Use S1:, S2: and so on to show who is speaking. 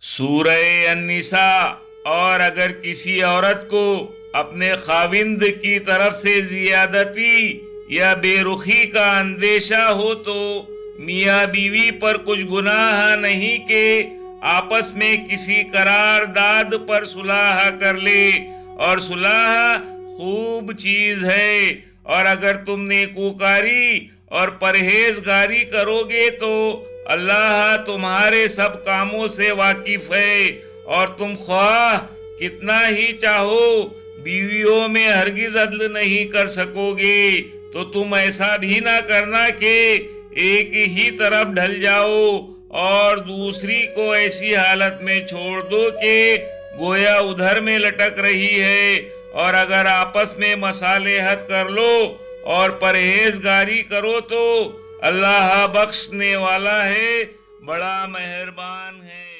S1: سورہ النساء۔ اور اگر کسی عورت کو اپنے خاوند کی طرف سے زیادتی یا بے رخی کا اندیشہ ہو تو میاں بیوی پر کچھ گناہ نہیں کہ آپس میں کسی قرارداد پر صلح کر لے، اور صلح خوب چیز ہے۔ اور اگر تم نیکوکاری اور پرہیزگاری کرو گے تو اللہ تمہارے سب کاموں سے واقف ہے، اور تم خواہ کتنا ہی چاہو بیویوں میں ہرگز عدل نہیں کر سکو گے۔ تو تم ایسا بھی نہ کرنا کہ ایک ہی طرف ڈھل جاؤ اور دوسری کو ایسی حالت میں چھوڑ دو کہ گویا ادھر میں لٹک رہی ہے۔ اور اگر آپس میں مصالحت کر لو اور پرہیزگاری کرو تو اللہ بخشنے والا ہے، بڑا مہربان ہے۔